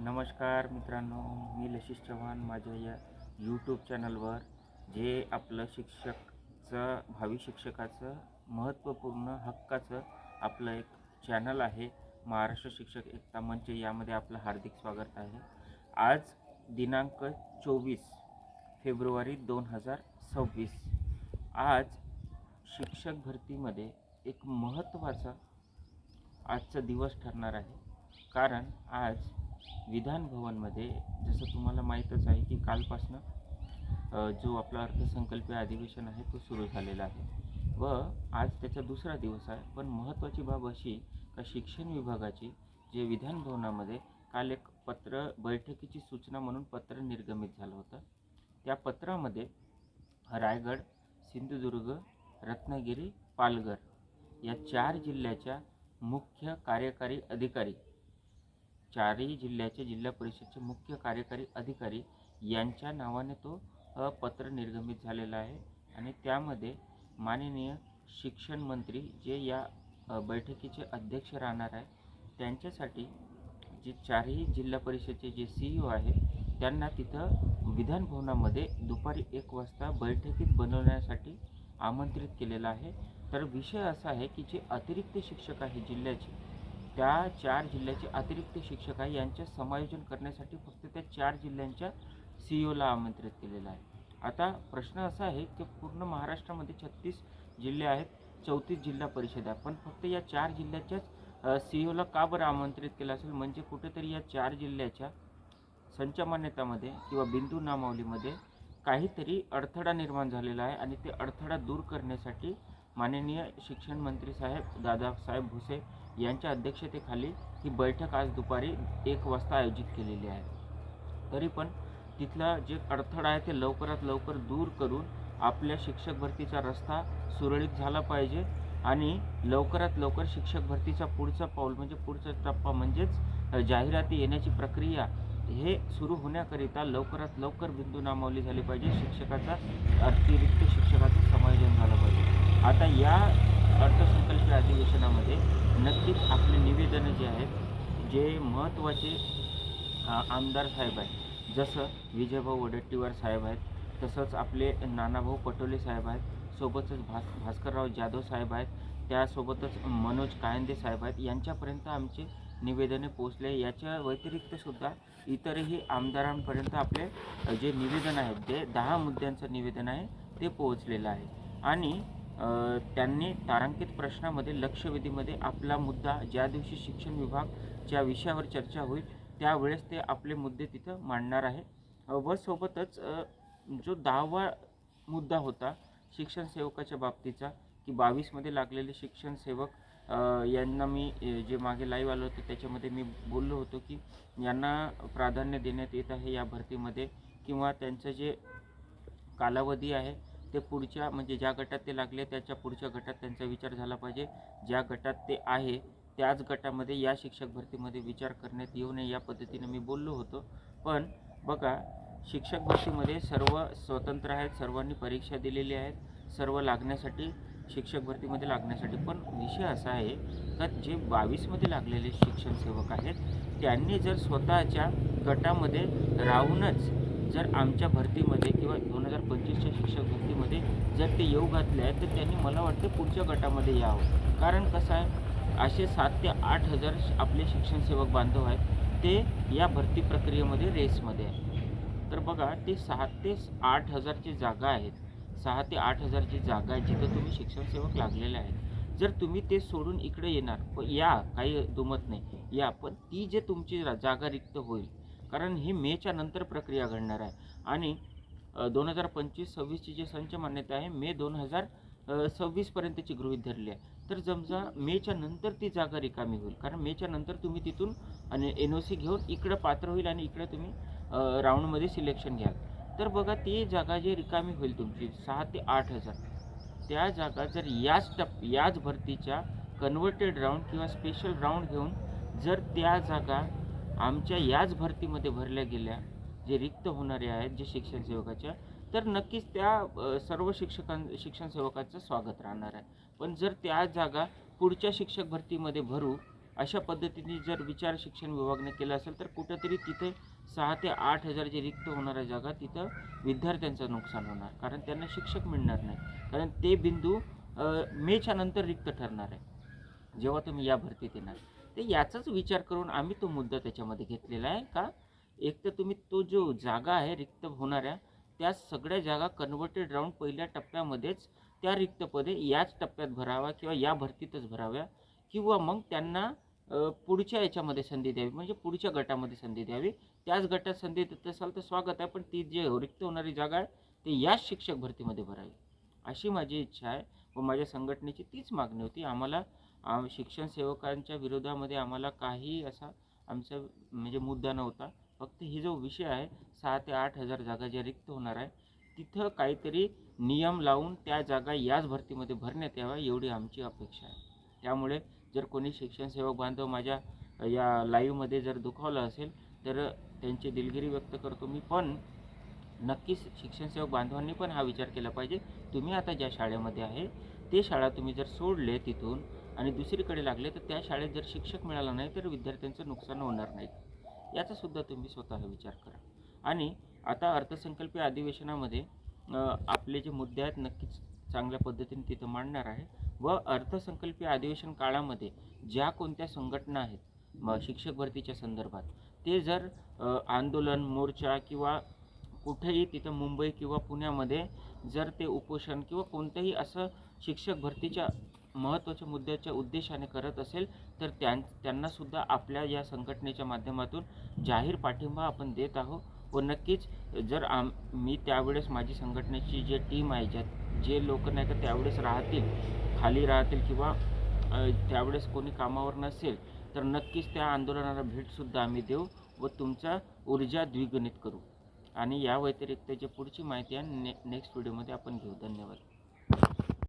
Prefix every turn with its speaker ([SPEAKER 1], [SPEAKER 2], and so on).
[SPEAKER 1] नमस्कार मित्रांनो, मी लशिष चव्हाण. माझ्या या यूट्यूब चॅनलवर जे आपलं भावी शिक्षकाचं महत्त्वपूर्ण हक्काचं आपलं एक चॅनल आहे, महाराष्ट्र शिक्षक एकता मंच, यामध्ये आपलं हार्दिक स्वागत आहे. आज दिनांक 24 फेब्रुवारी 2026. आज शिक्षक भरतीमध्ये एक महत्त्वाचा आजचा दिवस ठरणार आहे. कारण आज विधान भवनमध्ये, जसं तुम्हाला माहीतच आहे की कालपासनं जो आपला अर्थसंकल्पीय अधिवेशन आहे तो सुरू झालेला आहे व आज त्याचा दुसरा दिवस आहे. पण महत्त्वाची बाब अशी का शिक्षण विभागाची जे विधान भवनामध्ये काल एक बैठकीची सूचना म्हणून पत्र निर्गमित झालं होतं. त्या पत्रामध्ये रायगड, सिंधुदुर्ग, रत्नागिरी, पालघर या 4 जिल्ह्याच्या मुख्य कार्यकारी अधिकारी, 4ही जिल्ह्याचे जिल्हा परिषदचे मुख्य कार्यकारी अधिकारी यांच्या नावाने तो पत्र निर्गमित झालेला आहे. आणि त्यामध्ये माननीय शिक्षण मंत्री जे या बैठकीचे अध्यक्ष राहणार आहे, त्यांच्यासाठी जे 4ही जिल्हा परिषदचे जे CEO आहे त्यांना तिथं विधान भवनामध्ये दुपारी 1 वाजता बैठकीत बनवण्यासाठी आमंत्रित केलेलं आहे. तर विषय असा आहे की जे अतिरिक्त शिक्षक आहे जिल्ह्याचे, त्या 4 जिल्ह्याचे अतिरिक्त शिक्षक आहे यांचे समायोजन करण्यासाठी फक्त त्या 4 जिल्ह्यांच्या CEOला आमंत्रित केलेलं आहे. आता प्रश्न असा आहे की पूर्ण महाराष्ट्रामध्ये 36 जिल्हे आहेत, 34 जिल्हा परिषद आहे, पण फक्त या 4 जिल्ह्याच्याच CEOला का बरं आमंत्रित केलं असेल? म्हणजे कुठेतरी या 4 जिल्ह्याच्या संचमान्यतामध्ये किंवा बिंदू नामावलीमध्ये काहीतरी अडथळा निर्माण झालेला आहे आणि ते अडथळा दूर करण्यासाठी माननीय शिक्षण मंत्री साहेब दादासाहेब भुसे यांच्या अध्यक्षतेखाली ही बैठक आज दुपारी 1 वाजता आयोजित केलेली आहे. तरी पण तिथला जे अडथळा आहे ते लवकरात लवकर दूर करून आपल्या शिक्षक भरतीचा रस्ता सुरळीत झाला पाहिजे आणि लवकरात लवकर शिक्षक भरतीचा पुढचा पाऊल म्हणजे पुढचा टप्पा म्हणजेच जाहिराती येण्याची प्रक्रिया हे सुरू होण्याकरिता लवकरात लवकर बिंदू नामावली झाली पाहिजे. अतिरिक्त शिक्षकाचं समायोजन झालं पाहिजे. आता या अर्थसंकल्पीय अधिवेशनामध्ये नक्कीच आपले निवेदनं जे आहेत, जे महत्त्वाचे आमदार साहेब आहेत, जसं विजयभाऊ वडेट्टीवार साहेब आहेत, तसंच आपले नानाभाऊ पटोले साहेब आहेत, सोबतच भास्करराव जाधव साहेब आहेत, त्यासोबतच मनोज कायंदे साहेब आहेत, यांच्यापर्यंत आमचे निवेदने पोहोचले. याच्या व्यतिरिक्तसुद्धा इतरही आमदारांपर्यंत आपले जे निवेदन आहे ते 10 मुद्द्यांचं निवेदन आहे ते पोहोचलेलं आहे. आणि त्यांनी तारांकित प्रश्नामध्ये लक्षवेधीमध्ये आपला मुद्दा ज्या दिवशी शिक्षण विभाग ज्या विषयावर चर्चा होईल त्यावेळेस ते आपले मुद्दे तिथं मांडणार आहे. व सोबतच जो 10वा मुद्दा होता शिक्षण सेवकाच्या बाबतीचा की 22मध्ये लागलेले शिक्षण सेवक यांना मी जे मागे लाईव्ह आलो होतो त्याच्यामध्ये मी बोललो होतो की यांना प्राधान्य देण्यात येत आहे या भरतीमध्ये, किंवा त्यांचं जे कालावधी आहे ते पुढच्या म्हणजे ज्या गटात ते लागले त्याच्या पुढच्या गटात त्यांचा विचार झाला पाहिजे. ज्या गटात ते आहे त्याच गटामध्ये या शिक्षक भरतीमध्ये विचार करण्यात येऊ नये या पद्धतीने मी बोललो होतो. पण बघा, शिक्षक भरतीमध्ये सर्व स्वतंत्र आहेत, सर्वांनी परीक्षा दिलेली आहेत, सर्व लागण्यासाठी शिक्षक भरतीमध्ये लागण्यासाठी. पण विषय असा आहे का जे 22मध्ये लागलेले शिक्षण सेवक आहेत त्यांनी जर स्वतःच्या गटामध्ये राहूनच जर आमच्या भरतीमध्ये किंवा 2025च्या शिक्षक भरतीमध्ये जर ते येऊ घातले आहेत तर त्यांनी मला वाटते पुढच्या गटामध्ये यावं. कारण कसं आहे, असे 7 ते 8 हजार आपले शिक्षण सेवक बांधव आहेत, ते या भरती प्रक्रियेमध्ये रेसमध्ये आहेत. तर बघा, ते 6 ते 8 हजारची जागा आहेत, 6 ते 8 हजारची जागा आहे जिथं तुम्ही शिक्षण सेवक लागलेले आहेत. जर तुम्ही ते सोडून इकडे येणार या, काही दुमत नाही या, पण ती जे तुमची जागा रिक्त होईल, कारण ही मेच्या नंतर प्रक्रिया घडणार आहे आणि 2025-26ची जी संच मान्यता आहे मे 2026पर्यंतची गृहीत धरली आहे. तर समजा मेच्या नंतर ती जागा रिकामी होईल, कारण मेच्या नंतर तुम्ही तिथून आणि NOC घेऊन इकडं पात्र होईल आणि इकडं तुम्ही राऊंडमध्ये सिलेक्शन घ्याल. तर बघा, ती जागा जी रिकामी होईल तुमची 6 ते 8 हजार, त्या जागा जर याच भरतीच्या कन्व्हर्टेड राऊंड किंवा स्पेशल राऊंड घेऊन जर त्या जागा आमच्या याच भरतीमध्ये भरल्या गेल्या, जे रिक्त होणारे आहेत जे शिक्षण सेवकाच्या, तर नक्कीच त्या सर्व शिक्षण सेवकाचं स्वागत राहणार आहे. पण जर त्या जागा पुढच्या शिक्षक भरतीमध्ये भरू अशा पद्धतीने जर विचार शिक्षण विभागाने केलं असेल तर कुठंतरी तिथे 6 ते 8 हजार जे रिक्त होणाऱ्या जागा तिथं विद्यार्थ्यांचं नुकसान होणार, कारण त्यांना शिक्षक मिळणार नाही. कारण ते बिंदू मेच्या नंतर रिक्त ठरणार आहे जेव्हा तुम्ही या भरतीत येणार. तर याचाच विचार करून आम्ही तो मुद्दा त्याच्यामध्ये घेतलेला आहे का एक तर तुम्ही तो जो जागा आहे रिक्त होणाऱ्या त्या सगळ्या जागा कन्व्हर्टेड राहून पहिल्या टप्प्यामध्येच त्या रिक्त पदे याच टप्प्यात भराव्या किंवा या भरतीतच भराव्या, किंवा मग त्यांना पुढच्या याच्यामध्ये संधी द्यावी, म्हणजे पुढच्या गटामध्ये संधी द्यावी. त्याच गटात संधी देत असाल तर स्वागत आहे, पण ती जी रिक्त होणारी जागा आहे ती याच शिक्षक भरतीमध्ये भरावी, अशी माझी इच्छा आहे व माझ्या संघटनेची तीच मागणी होती. आम्हाला शिक्षण सेवकांच्या विरोधामध्ये आम्हाला काही असा आमचा म्हणजे मुद्दा नव्हता. फक्त ही जो विषय आहे 6 ते 8 हजार जागा ज्या रिक्त होणार आहे तिथं काहीतरी नियम लावून त्या जागा याच भरतीमध्ये भरण्यात याव्या एवढी आमची अपेक्षा आहे. त्यामुळे जर कोणी शिक्षण सेवक बांधव माझ्या या लाईव्हमध्ये जर दुखावलं असेल तर त्यांची दिलगिरी व्यक्त करतो मी. पण नक्कीच शिक्षण सेवक बांधवांनी पण हा विचार केला पाहिजे. तुम्ही आता ज्या शाळेमध्ये आहे ते शाळा तुम्ही जर सोडले तिथून आणि दुसरीकडे लागले तर त्या शाळेत जर शिक्षक मिळाला नाही तर विद्यार्थ्यांचं नुकसान होणार नाही, याचासुद्धा तुम्ही स्वतः विचार करा. आणि आता अर्थसंकल्पीय अधिवेशनामध्ये आपले जे मुद्दे आहेत नक्कीच चांगल्या पद्धतीने तिथं मांडणार आहे. व अर्थसंकल्पीय अधिवेशन काळामध्ये ज्या कोणत्या संघटना आहेत शिक्षक भरतीच्या संदर्भात ते जर आंदोलन मोर्चा किंवा कुठेही तिथं मुंबई किंवा पुण्यामध्ये जर ते उपोषण किंवा कोणतंही असं शिक्षक भरतीच्या महत्त्वाच्या मुद्द्याच्या उद्देशाने करत असेल तर त्यांनासुद्धा आपल्या या संघटनेच्या माध्यमातून जाहीर पाठिंबा आपण देत आहोत. व नक्कीच जर मी त्यावेळेस माझी संघटनेची जे टीम आहे जे लोक नाही का त्यावेळेस खाली राहतील किंवा त्यावेळेस कोणी कामावर नसेल तर नक्कीच त्या आंदोलनाला भेटसुद्धा आम्ही देऊ व तुमचा ऊर्जा द्विगुणित करू. आणि या व्यतिरिक्त जे पुढची माहिती आहे नेक्स्ट व्हिडिओमध्ये आपण घेऊ. धन्यवाद.